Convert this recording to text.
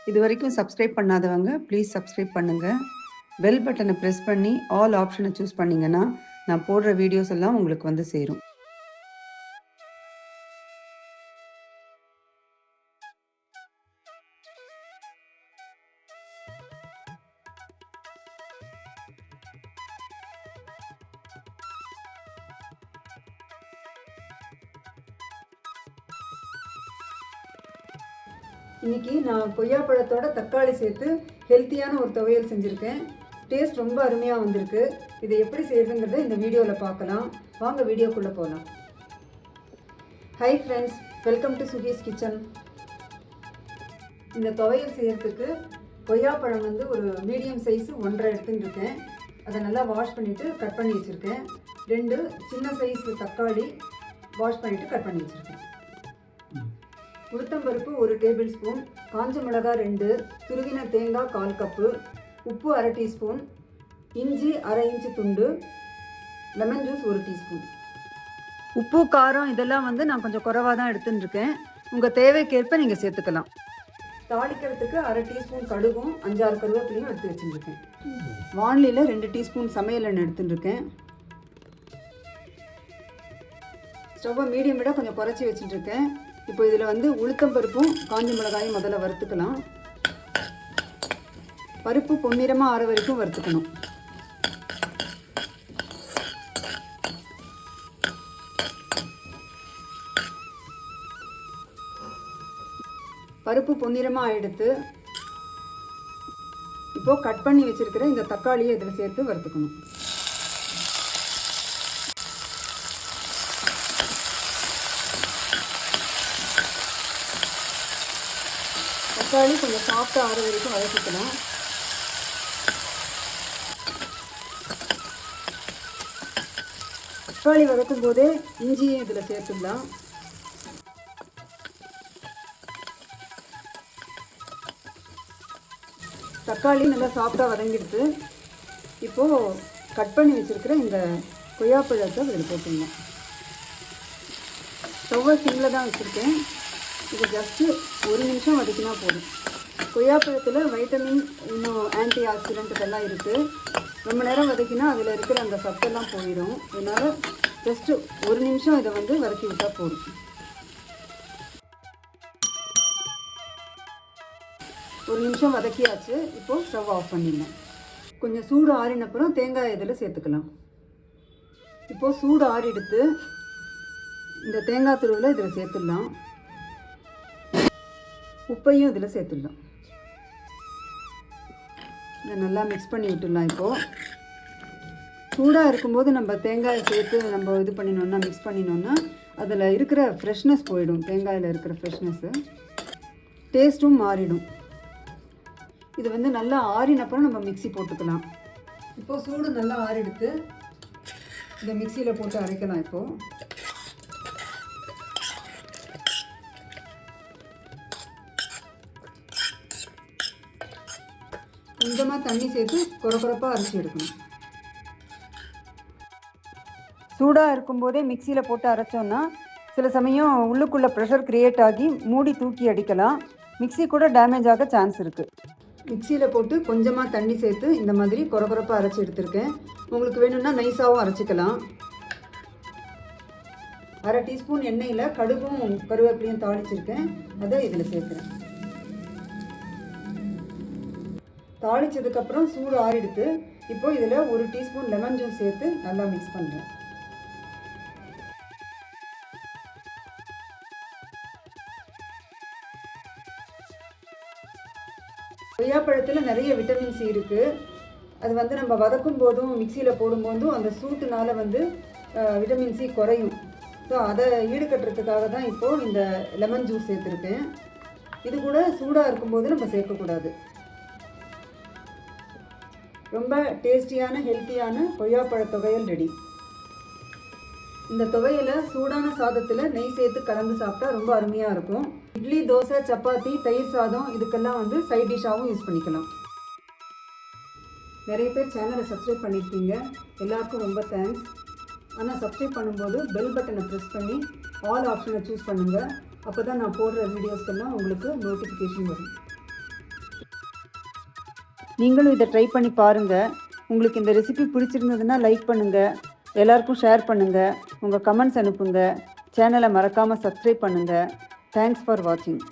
இது வரைக்கும் சப்ஸ்கிரைப் பண்ணாதவங்க ப்ளீஸ் சப்ஸ்கிரைப் பண்ணுங்கள். பெல் பட்டனை ப்ரெஸ் பண்ணி ஆல் ஆப்ஷனை சூஸ் பண்ணிங்கன்னா நான் போடுற வீடியோஸ் எல்லாம் உங்களுக்கு வந்து சேரும். இன்றைக்கி நான் கொய்யாப்பழத்தோட தக்காளி சேர்த்து ஹெல்த்தியான ஒரு துவையல் செஞ்சுருக்கேன். டேஸ்ட் ரொம்ப அருமையாக வந்திருக்கு. இதை எப்படி செய்கிறதுங்கிறத இந்த வீடியோவில் பார்க்கலாம். வாங்க வீடியோக்குள்ளே போகலாம். Hi friends, welcome to சுகீஸ் kitchen. இந்த துவையல் செய்கிறதுக்கு கொய்யாப்பழம் வந்து ஒரு மீடியம் சைஸு 1.5 எடுத்துன்னு இருக்கேன். அதை நல்லா வாஷ் பண்ணிவிட்டு கட் பண்ணி வச்சுருக்கேன். 2 சின்ன சைஸு தக்காளி வாஷ் பண்ணிவிட்டு கட் பண்ணி வச்சுருக்கேன். உளுத்தம்பருப்பு 1 டேபிள் ஸ்பூன், காஞ்ச மிளகாய் 2, துருவின தேங்காய் 1/4 கப்பு, உப்பு 1/2 டீஸ்பூன், இஞ்சி 1/2 இன்ச்சு துண்டு, லெமன் ஜூஸ் 1 டீஸ்பூன். உப்பு காரம் இதெல்லாம் வந்து நான் கொஞ்சம் குறைவாக தான் எடுத்துன்னு இருக்கேன். உங்கள் தேவைக்கேற்ப நீங்கள் சேர்த்துக்கலாம். தாளிக்கிறதுக்கு 1/2 டீஸ்பூன் கடுகும் 5-6 கருவேப்பிலையும் எடுத்து வச்சுருக்கேன். வானிலையில் 2 டீஸ்பூன் சமையல் எண்ணெய் எடுத்துன்னு இருக்கேன். ஸ்டவ்வை மீடியம் விட கொஞ்சம் குறைச்சி வச்சுட்டுருக்கேன். இப்போ இதில் வந்து உளுத்தம்பருப்பும் காஞ்ச மிளகாயும் முதல்ல வறுத்துக்கலாம். பருப்பு பொன்னிறமாக ஆற வரைக்கும் வறுத்துக்கணும். பருப்பு பொன்னிறமாக எடுத்து இப்போது கட் பண்ணி வச்சுருக்கிற இந்த தக்காளியை இதில் சேர்த்து வறுத்துக்கணும். தக்காளி கொஞ்சம் சாஃப்டாக ஆற வரைக்கும் வதக்கிக்கலாம். தக்காளி வதக்கும் போதே இஞ்சியும் இதில் சேர்த்துடலாம். தக்காளி நல்லா சாஃப்டாக வதங்கிடுது. இப்போது கட் பண்ணி வச்சுருக்கிற இந்த கொய்யாப்பழத்தை இதில் போட்டுடலாம். ஸ்டவ்வை சிம்மில் தான் வச்சுருக்கேன். இது ஜஸ்ட்டு 1 நிமிஷம் வதக்கினா போதும். கொய்யாப்பழத்தில் வைட்டமின் இன்னும் ஆன்டி ஆக்சிடென்ட் இதெல்லாம் இருக்குது. ரொம்ப நேரம் வதக்கினா அதில் இருக்கிற அந்த சத்தெல்லாம் போயிடும். அதனால் ஜஸ்ட்டு 1 நிமிஷம் இதை வந்து வதக்கி விட்டால் போதும். 1 நிமிஷம் வதக்கியாச்சு. இப்போது ஸ்டவ் ஆஃப் பண்ணிடலாம். கொஞ்சம் சூடு ஆறினப்புறம் தேங்காய் இதில் சேர்த்துக்கலாம். இப்போது சூடு ஆறிடுத்து இந்த தேங்காய் துருவில் இதில் சேர்த்துடலாம். உப்பையும் இதில் சேர்த்துடலாம். இதை நல்லா மிக்ஸ் பண்ணி விட்டுடலாம். இப்போது சூடாக இருக்கும்போது நம்ம தேங்காயை சேர்த்து நம்ம இது பண்ணினோன்னா மிக்ஸ் பண்ணினோன்னா அதில் இருக்கிற ஃப்ரெஷ்னஸ் போயிடும். தேங்காயில் இருக்கிற ஃப்ரெஷ்னஸ்ஸு டேஸ்ட்டும் மாறிடும். இது வந்து நல்லா ஆறினப்புறம் நம்ம மிக்ஸி போட்டுக்கலாம். இப்போது சூடு நல்லா ஆறிடுத்து இதை மிக்சியில் போட்டு அரைக்கலாம். இப்போது கொஞ்சமாக தண்ணி சேர்த்து குறப்பாக அரைச்சி எடுக்கணும். சூடாக இருக்கும்போதே மிக்சியில் போட்டு அரைச்சோன்னா சில சமயம் உள்ளுக்குள்ளே ப்ரெஷர் க்ரியேட் ஆகி மூடி தூக்கி அடிக்கலாம். மிக்சி கூட டேமேஜ் ஆக சான்ஸ் இருக்குது. மிக்சியில் போட்டு கொஞ்சமாக தண்ணி சேர்த்து இந்த மாதிரி குறப்பாக அரைச்சி எடுத்திருக்கேன். உங்களுக்கு வேணும்னா நைஸாகவும் அரைச்சிக்கலாம். 1/2 டீஸ்பூன் எண்ணெயில் கடுகும் கருவேப்பிலையும் தாளிச்சிருக்கேன். அதை இதில் சேர்க்குறேன். தாளிச்சதுக்கப்புறம் சூடு ஆறிடுத்து. இப்போது இதில் 1 டீஸ்பூன் லெமன் ஜூஸ் சேர்த்து நல்லா மிக்ஸ் பண்ணுறேன். கொய்யாப்பழத்தில் நிறைய விட்டமின் சி இருக்குது. அது வந்து நம்ம வதக்கும் போதும் மிக்சியில் போடும்போதும் அந்த சூட்டுனால வந்து விட்டமின் சி குறையும். ஸோ அதை ஈடுகட்டுறதுக்காக தான் இப்போது இந்த லெமன் ஜூஸ் சேர்த்துருக்கேன். இது கூட சூடாக இருக்கும்போது நம்ம சேர்க்கக்கூடாது. ரொம்ப டேஸ்டியான ஹெல்த்தியான கொய்யாப்பழ துவையல் ரெடி. இந்த துவையலை சூடான சாதத்தில் நெய் சேர்த்து கலந்து சாப்பிட்டா ரொம்ப அருமையாக இருக்கும். இட்லி, தோசை, சப்பாத்தி, தயிர் சாதம் இதுக்கெல்லாம் வந்து சைட் டிஷ்ஷாகவும் யூஸ் பண்ணிக்கலாம். நிறைய பேர் சேனலை சப்ஸ்கிரைப் பண்ணியிருக்கீங்க. எல்லாருக்கும் ரொம்ப தேங்க்ஸ். ஆனால் சப்ஸ்கிரைப் பண்ணும்போது பெல் பட்டனை ப்ரெஸ் பண்ணி ஆல் ஆப்ஷனை சூஸ் பண்ணுங்கள். அப்போ தான் நான் போடுற வீடியோஸ்க்கெல்லாம் உங்களுக்கு நோட்டிஃபிகேஷன் வரும். நீங்களும் இதை ட்ரை பண்ணி பாருங்கள். உங்களுக்கு இந்த ரெசிபி பிடிச்சிருந்ததுன்னா லைக் பண்ணுங்கள், எல்லாருக்கும் ஷேர் பண்ணுங்கள், உங்கள் கமெண்ட்ஸ் அனுப்புங்க, சேனலை மறக்காமல் சப்ஸ்கிரைப் பண்ணுங்கள். தேங்க்ஸ் ஃபார் வாட்சிங்.